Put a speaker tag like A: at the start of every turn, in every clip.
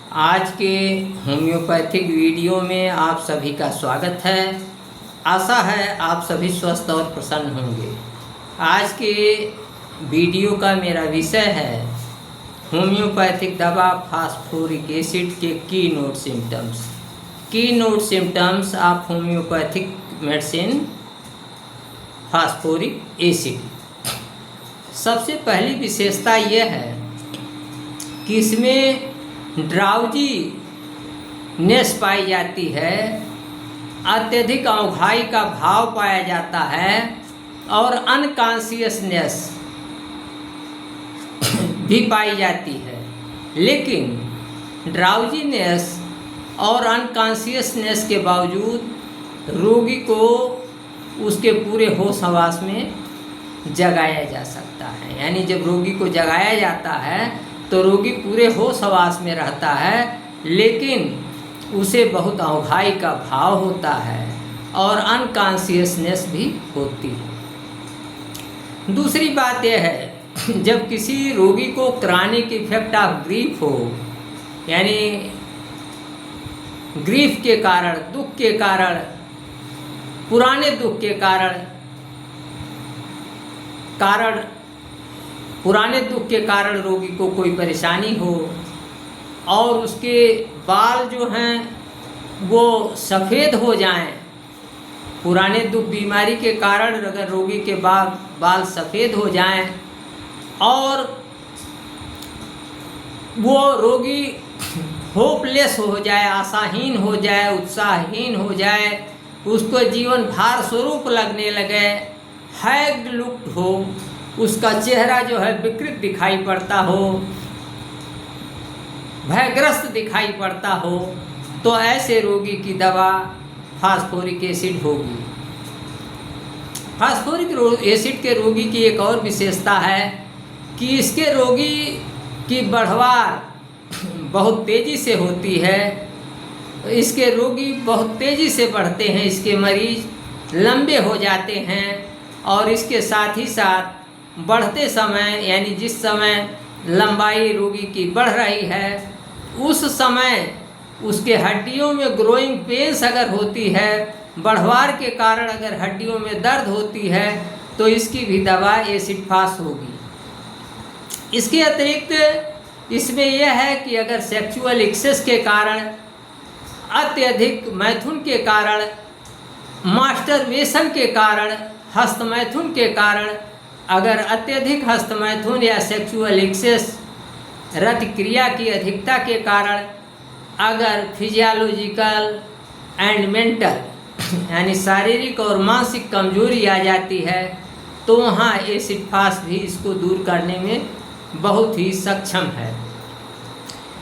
A: आज के homeopathic video में आप सभी का स्वागत है। आशा है आप सभी स्वस्थ और प्रसन्न होंगे। आज के वीडियो का मेरा विषय है होम्योपैथिक दवा फास्फोरिक एसिड के की note symptoms of homeopathic medicine phosphoric acid. सबसे पहली विशेषता यह है कि इसमें ड्राउजीनेस पाई जाती है, अत्यधिक औंघाई का भाव पाया जाता है और अनकॉन्शियसनेस भी पाई जाती है। लेकिन ड्राउजीनेस और अनकॉन्शियसनेस के बावजूद रोगी को उसके पूरे होश हवास में जगाया जा सकता है। यानी जब रोगी को जगाया जाता है तो रोगी पूरे होश हवास में रहता है, लेकिन उसे बहुत औंघाई का भाव होता है और अनकॉन्शियसनेस भी होती है। दूसरी बात यह है, जब किसी रोगी को क्रॉनिक इफेक्ट ऑफ ग्रीफ हो, यानी ग्रीफ के कारण, दुख के कारण, पुराने दुख के पुराने दुख के कारण रोगी को कोई परेशानी हो और उसके बाल जो हैं वो सफ़ेद हो जाएं, पुराने दुख बीमारी के कारण अगर रोगी के बाल सफ़ेद हो जाएं और वो रोगी होपलेस हो जाए, आशाहीन हो जाए, उत्साहहीन हो जाए, उसको जीवन भार स्वरूप लगने लगे, हैग्ड लुक हो, उसका चेहरा जो है विकृत दिखाई पड़ता हो, भयग्रस्त दिखाई पड़ता हो, तो ऐसे रोगी की दवा फास्फोरिक एसिड होगी। फास्फोरिक एसिड के रोगी की एक और विशेषता है कि इसके रोगी की बढ़वार बहुत तेज़ी से होती है। इसके रोगी बहुत तेज़ी से बढ़ते हैं, इसके मरीज लंबे हो जाते हैं और इसके साथ ही साथ बढ़ते समय, यानी जिस समय लंबाई रोगी की बढ़ रही है उस समय उसके हड्डियों में ग्रोइंग पेन्स अगर होती है, बढ़वार के कारण अगर हड्डियों में दर्द होती है, तो इसकी भी दवा एसिड फास होगी। इसके अतिरिक्त इसमें यह है कि अगर सेक्सुअल एक्सेस के कारण, अत्यधिक मैथुन के कारण, मास्टरबेशन के कारण, हस्तमैथुन के कारण, अगर अत्यधिक हस्तमैथुन या सेक्सुअल एक्सेस, रति क्रिया की अधिकता के कारण, अगर फिजियोलॉजिकल एंड मेंटल यानी शारीरिक और मानसिक कमजोरी आ जाती है, तो वहाँ एसिड फास भी इसको दूर करने में बहुत ही सक्षम है।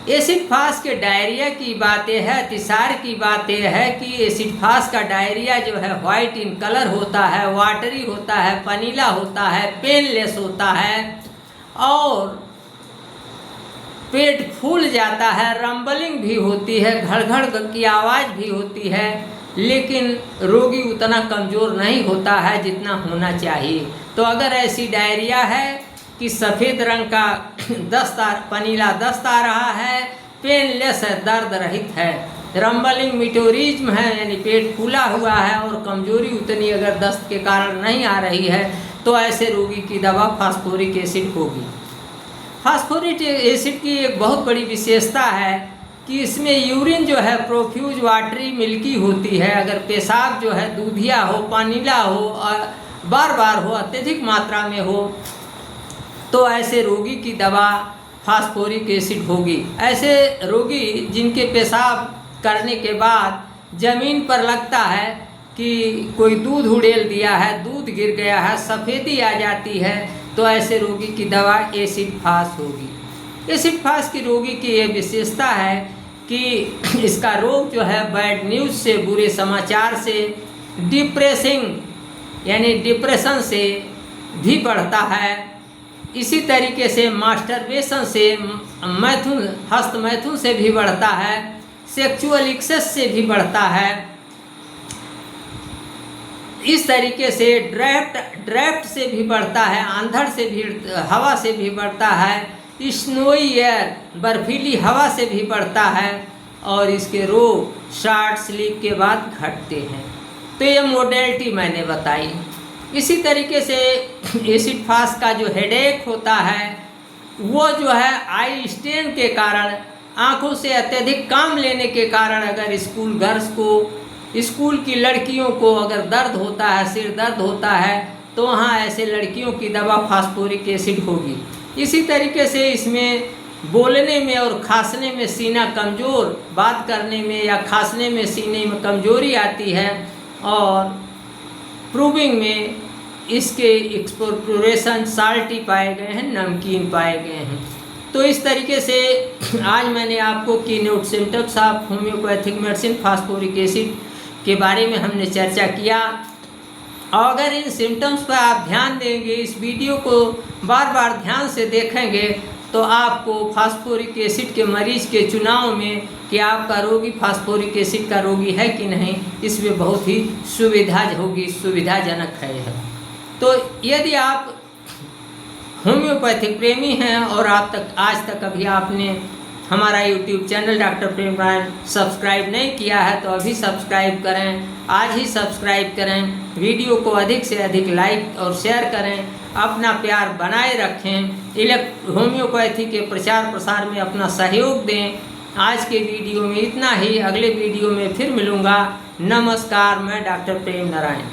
A: एसिड फास के डायरिया की बात यह है, अतिसार की बात यह है कि एसिड फास का डायरिया जो है वाइट इन कलर होता है, वाटरी होता है, पनीला होता है, पेनलेस होता है और पेट फूल जाता है, रंबलिंग भी होती है, घड़ की आवाज़ भी होती है, लेकिन रोगी उतना कमज़ोर नहीं होता है जितना होना चाहिए। तो अगर ऐसी डायरिया है कि सफ़ेद रंग का पनीला दस्त आ रहा है, पेनलेस है, दर्द रहित है, रंबलिंग मीटोरिज्म है, यानी पेट फूला हुआ है और कमजोरी उतनी अगर दस्त के कारण नहीं आ रही है, तो ऐसे रोगी की दवा फास्फोरिक एसिड होगी। फास्फोरिक एसिड की एक बहुत बड़ी विशेषता है कि इसमें यूरिन जो है प्रोफ्यूज वाटरी मिल्की होती है। अगर पेशाब जो है दूधिया हो, पानीला हो और बार बार हो, अत्यधिक मात्रा में हो, तो ऐसे रोगी की दवा फास्फोरिक एसिड होगी। ऐसे रोगी जिनके पेशाब करने के बाद ज़मीन पर लगता है कि कोई दूध उड़ेल दिया है, दूध गिर गया है, सफ़ेदी आ जाती है, तो ऐसे रोगी की दवा एसिड फास होगी। एसिड फास की रोगी की ये विशेषता है कि इसका रोग जो है बैड न्यूज़ से, बुरे समाचार से, यानी डिप्रेशन से भी बढ़ता है। इसी तरीके से मास्टरबेशन से, हस्तमैथुन से भी बढ़ता है, सेक्सुअल एक्सेस से भी बढ़ता है। इस तरीके से ड्राफ्ट से भी बढ़ता है, आंधड़ से भी, हवा से भी बढ़ता है। स्नोई एयर बर्फीली हवा से भी बढ़ता है और इसके रोग शॉर्ट स्लीप के बाद घटते हैं। तो ये मोडेलिटी मैंने बताई। इसी तरीके से एसिड फास्ट का जो हेडेक होता है वो जो है आई स्ट्रेन के कारण, आँखों से अत्यधिक काम लेने के कारण, अगर स्कूल गर्ल्स को, स्कूल की लड़कियों को अगर दर्द होता है, सिर दर्द होता है, तो वहाँ ऐसे लड़कियों की दवा फास्फोरिक एसिड होगी। इसी तरीके से इसमें बोलने में और खांसने में सीना कमज़ोर, बात करने में या खांसने में सीने में कमज़ोरी आती है, और प्रूविंग में इसके एक्सपोर्टोरेशन साल्टी पाए गए हैं, नमकीन पाए गए हैं। तो इस तरीके से आज मैंने आपको keynote symptoms of homeopathic medicine phosphoric acid के बारे में हमने चर्चा किया। और अगर इन सिम्टम्स पर आप ध्यान देंगे, इस वीडियो को बार बार ध्यान से देखेंगे, तो आपको फास्फोरिक एसिड के मरीज के चुनाव में कि आपका रोगी फास्फोरिक एसिड का रोगी है कि नहीं, इसमें बहुत ही सुविधाजनक है यह। तो यदि आप होम्योपैथिक प्रेमी हैं और आज तक अभी आपने हमारा YouTube चैनल डॉक्टर प्रेम नारायण सब्सक्राइब नहीं किया है, तो अभी सब्सक्राइब करें, आज ही सब्सक्राइब करें, वीडियो को अधिक से अधिक लाइक और शेयर करें, अपना प्यार बनाए रखें, होम्योपैथी के प्रचार प्रसार में अपना सहयोग दें। आज के वीडियो में इतना ही, अगले वीडियो में फिर मिलूँगा। नमस्कार, मैं डॉक्टर प्रेम नारायण।